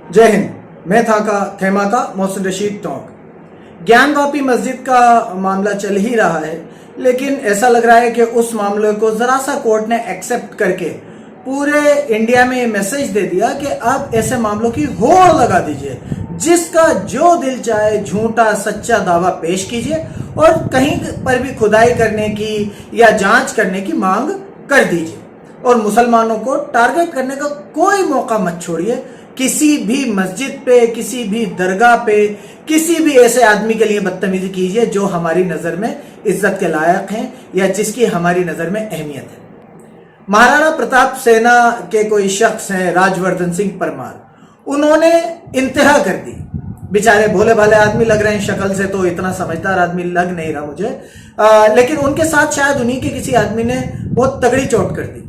जय हिंद। मैं था का खेमा का मोहसिन रशीद टोंक। ज्ञानवापी मस्जिद का मामला चल ही रहा है, लेकिन ऐसा लग रहा है कि उस मामले को जरा सा कोर्ट ने एक्सेप्ट करके पूरे इंडिया में मैसेज दे दिया कि अब ऐसे मामलों की होड़ लगा दीजिए, जिसका जो दिल चाहे झूठा सच्चा दावा पेश कीजिए और कहीं पर भी खुदाई करने की या जांच करने की मांग कर दीजिए और मुसलमानों को टारगेट करने का कोई मौका मत छोड़िए। किसी भी मस्जिद पे, किसी भी दरगाह पे, किसी भी ऐसे आदमी के लिए बदतमीजी कीजिए जो हमारी नजर में इज्जत के लायक हैं या जिसकी हमारी नजर में अहमियत है। महाराणा प्रताप सेना के कोई शख्स हैं, राजवर्धन सिंह परमार, उन्होंने इंतहा कर दी। बेचारे भोले भाले आदमी लग रहे हैं, शक्ल से तो इतना समझदार आदमी लग नहीं रहा मुझे, लेकिन उनके साथ शायद उन्हीं के किसी आदमी ने बहुत तगड़ी चोट कर दी।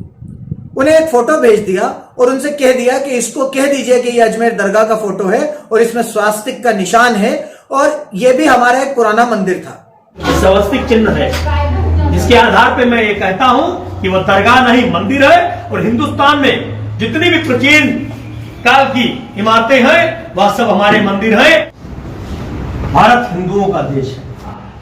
उन्हें एक फोटो भेज दिया और उनसे कह दिया कि इसको कह दीजिए कि ये अजमेर दरगाह का फोटो है और इसमें स्वास्तिक का निशान है और ये भी हमारा एक पुराना मंदिर था। स्वास्तिक चिन्ह है, जिसके आधार पे मैं ये कहता हूं कि वह दरगाह नहीं मंदिर है। और हिंदुस्तान में जितनी भी प्राचीन काल की इमारतें हैं वह सब हमारे मंदिर हैं। भारत हिंदुओं का देश है।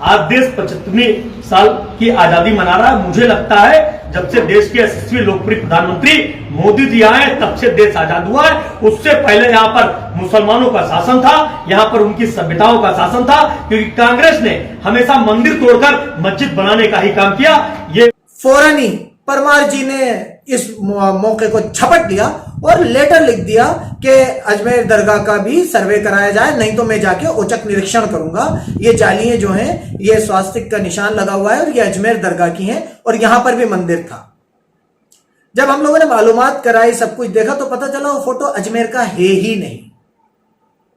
आज देश 75वीं साल की आजादी मना रहा है। मुझे लगता है जब से देश के यशस्वी लोकप्रिय प्रधानमंत्री मोदी जी आए तब से देश आजाद हुआ है। उससे पहले यहाँ पर मुसलमानों का शासन था, यहाँ पर उनकी सभ्यताओं का शासन था, क्योंकि कांग्रेस ने हमेशा मंदिर तोड़कर मस्जिद बनाने का ही काम किया। ये फौरन ही परमार जी ने इस मौके को झपट लिया और लेटर लिख दिया कि अजमेर दरगाह का भी सर्वे कराया जाए, नहीं तो मैं जाके औचक निरीक्षण करूंगा। ये जालियां जो हैं, ये स्वास्तिक का निशान लगा हुआ है और ये अजमेर दरगाह की हैं और यहां पर भी मंदिर था। जब हम लोगों ने मालूमात कराई, सब कुछ देखा, तो पता चला वो फोटो अजमेर का है ही नहीं।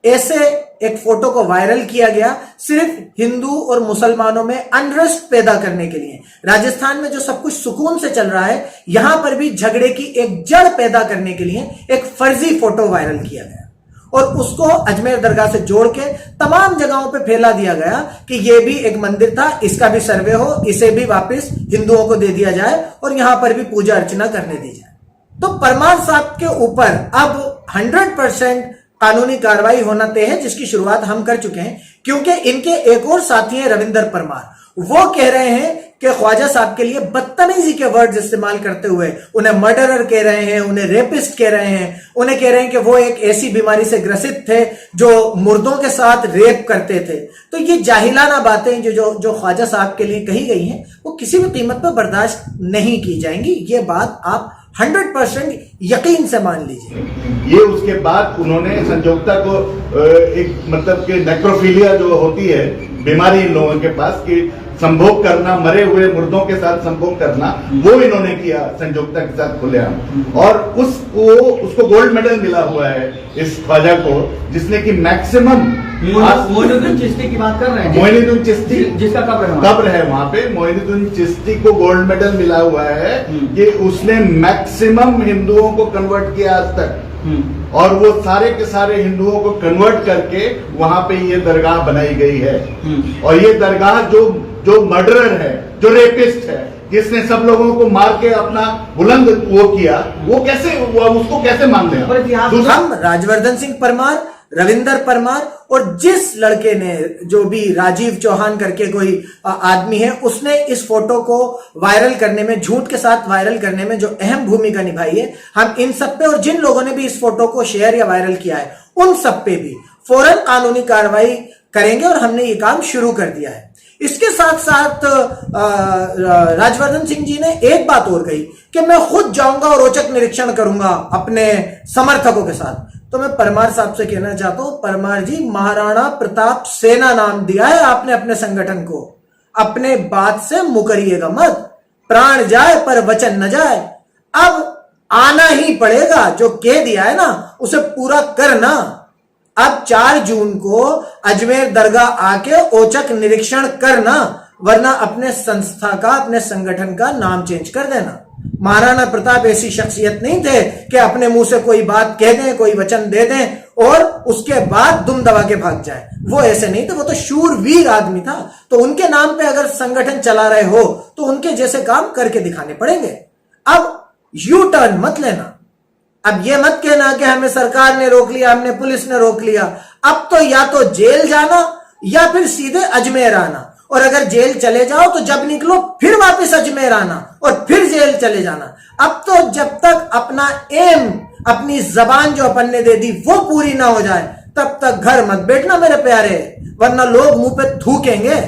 ऐसे एक फोटो को वायरल किया गया सिर्फ हिंदू और मुसलमानों में अनरेस्ट पैदा करने के लिए। राजस्थान में जो सब कुछ सुकून से चल रहा है, यहां पर भी झगड़े की एक जड़ पैदा करने के लिए एक फर्जी फोटो वायरल किया गया और उसको अजमेर दरगाह से जोड़ के तमाम जगहों पे फैला दिया गया कि यह भी एक मंदिर था, इसका भी सर्वे हो, इसे भी वापस हिंदुओं को दे दिया जाए और यहां पर भी पूजा अर्चना करने दी जाए। तो परमार साहब के ऊपर अब 100% कानूनी कार्रवाई होना तय है, जिसकी शुरुआत हम कर चुके हैं, क्योंकि इनके एक और साथी हैं रविंदर परमार। वो कह रहे हैं कि ख्वाजा साहब के लिए बदतमीजी के वर्ड्स इस्तेमाल करते हुए उन्हें मर्डरर कह रहे हैं, उन्हें रेपिस्ट कह रहे हैं, उन्हें कह रहे हैं कि वो एक ऐसी बीमारी से ग्रसित थे जो मुर्दों के साथ रेप करते थे। तो ये जाहिलाना बातें जो ख्वाजा साहब के लिए कही गई हैं, वो किसी भी कीमत पर बर्दाश्त नहीं की जाएंगी। ये बात आप 100% यकीन से मान लीजिए। ये उसके बाद उन्होंने संजोगता को एक मतलब कि नेक्रोफिलिया जो होती है बीमारी इन लोगों के पास कि संभोग करना, मरे हुए मुर्दों के साथ संभोग करना, वो इन्होंने किया संजोगता के साथ खुलेआम। और उसको गोल्ड मेडल मिला हुआ है इस ख्वाजा को, जिसने कि मैक्सिमम मोइनुद्दीन चिश्ती की बात कर रहे हैं। मोइनुद्दीन चिश्ती जिसका कब्र है वहां पे, मोइनुद्दीन चिश्ती को गोल्ड मेडल मिला हुआ है कि उसने मैक्सिमम हिंदुओं को कन्वर्ट किया आज तक, और वो सारे के सारे हिंदुओं को कन्वर्ट करके वहां पे ये दरगाह बनाई गई है। और ये दरगाह जो मर्डरर है, जो रेपिस्ट है, जिसने सब लोगों को मार के अपना बुलंद वो किया, उसको कैसे मान लें हम? राजवर्धन सिंह परमार, रविंदर परमार और जिस लड़के ने, जो भी राजीव चौहान करके कोई आदमी है, उसने इस फोटो को वायरल करने में, झूठ के साथ वायरल करने में जो अहम भूमिका निभाई है, हम इन सब पे और जिन लोगों ने भी इस फोटो को शेयर या वायरल किया है, उन सब पे भी फौरन कानूनी कार्रवाई करेंगे और हमने ये काम शुरू कर दिया है। इसके साथ साथ राजवर्धन सिंह जी ने एक बात और कही कि मैं खुद जाऊंगा और औचक निरीक्षण करूंगा अपने समर्थकों के साथ। तो मैं परमार साहब से कहना चाहता हूं, परमार जी, महाराणा प्रताप सेना नाम दिया है आपने अपने संगठन को, अपने बात से मुकरिएगा मत। प्राण जाए पर वचन न जाए। अब आना ही पड़ेगा, जो कह दिया है ना उसे पूरा करना। अब 4 जून को अजमेर दरगाह आके औचक निरीक्षण करना, वरना अपने संस्था का, अपने संगठन का नाम चेंज कर देना। महाराणा प्रताप ऐसी शख्सियत नहीं थे कि अपने मुंह से कोई बात कह दें, कोई वचन दे दें और उसके बाद दुम दबा के भाग जाए। वो ऐसे नहीं थे, वो तो शूरवीर आदमी था। तो उनके नाम पे अगर संगठन चला रहे हो तो उनके जैसे काम करके दिखाने पड़ेंगे। अब यू टर्न मत लेना। अब ये मत कहना कि हमें सरकार ने रोक लिया, हमने पुलिस ने रोक लिया। अब तो या तो जेल जाना या फिर सीधे अजमेर आना, और अगर जेल चले जाओ तो जब निकलो फिर वापस अजमेर आना और फिर जेल चले जाना। अब तो जब तक अपना एम, अपनी जबान जो अपन ने दे दी वो पूरी ना हो जाए तब तक घर मत बैठना मेरे प्यारे, वरना लोग मुंह पे थूकेंगे।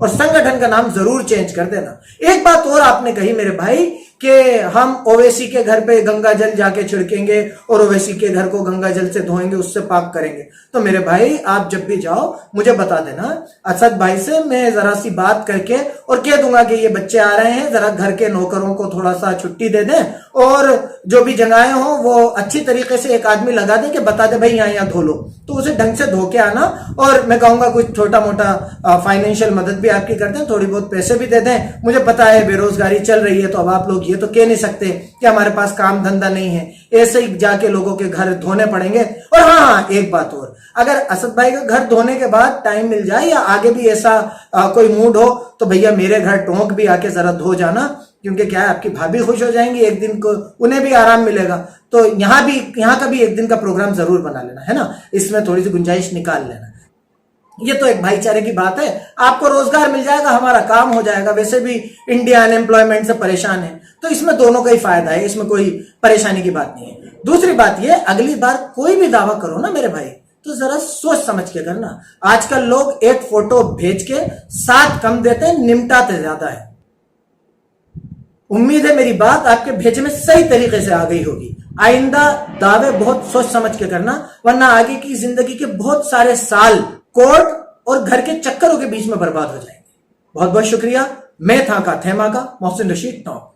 और संगठन का नाम जरूर चेंज कर देना। एक बात और आपने कही मेरे भाई कि हम ओवैसी के घर पे गंगा जल जाके छिड़केंगे और ओवैसी के घर को गंगा जल से धोएंगे, उससे पाक करेंगे। तो मेरे भाई आप जब भी जाओ मुझे बता देना, असद भाई से मैं जरा सी बात करके और कह दूंगा कि ये बच्चे आ रहे हैं, जरा घर के नौकरों को थोड़ा सा छुट्टी दे दें और जो भी जगहें हो वो अच्छी तरीके से एक आदमी लगा दे कि बता दे भाई यहाँ धो लो, तो उसे ढंग से धो के आना। और मैं कहूंगा कुछ छोटा मोटा फाइनेंशियल मदद भी आपकी कर दें, थोड़ी बहुत पैसे भी दे दें। मुझे पता है बेरोजगारी चल रही है, तो अब आप लोग ये तो कह नहीं सकते कि हमारे पास काम धंधा नहीं है, ऐसे ही जाके लोगों के घर धोने पड़ेंगे। और हाँ, एक बात और, अगर असद भाई का घर धोने के बाद टाइम मिल जाए या आगे भी ऐसा कोई मूड हो तो भैया मेरे घर टोंक भी आके जरा धो जाना, क्योंकि क्या है आपकी भाभी खुश हो जाएंगी, एक दिन को उन्हें भी आराम मिलेगा। तो यहाँ का भी एक दिन का प्रोग्राम जरूर बना लेना, है ना, इसमें थोड़ी सी गुंजाइश निकाल लेना। ये तो एक भाईचारे की बात है, आपको रोजगार मिल जाएगा, हमारा काम हो जाएगा। वैसे भी इंडिया अनएम्प्लॉयमेंट से परेशान है, तो इसमें दोनों का ही फायदा है, इसमें कोई परेशानी की बात नहीं है। दूसरी बात ये, अगली बार कोई भी दावा करो ना मेरे भाई तो जरा सोच समझ के करना। आजकल लोग एक फोटो भेज के 7 कम देते हैं, निमटाते ज्यादा है। उम्मीद है मेरी बात आपके भेजे में सही तरीके से आ गई होगी। आइंदा दावे बहुत सोच समझ के करना, वरना आगे की जिंदगी के बहुत सारे साल कोर्ट और घर के चक्करों के बीच में बर्बाद हो जाएंगे। बहुत बहुत शुक्रिया। मैं था का थेमा का मोहसिन रशीद टॉप।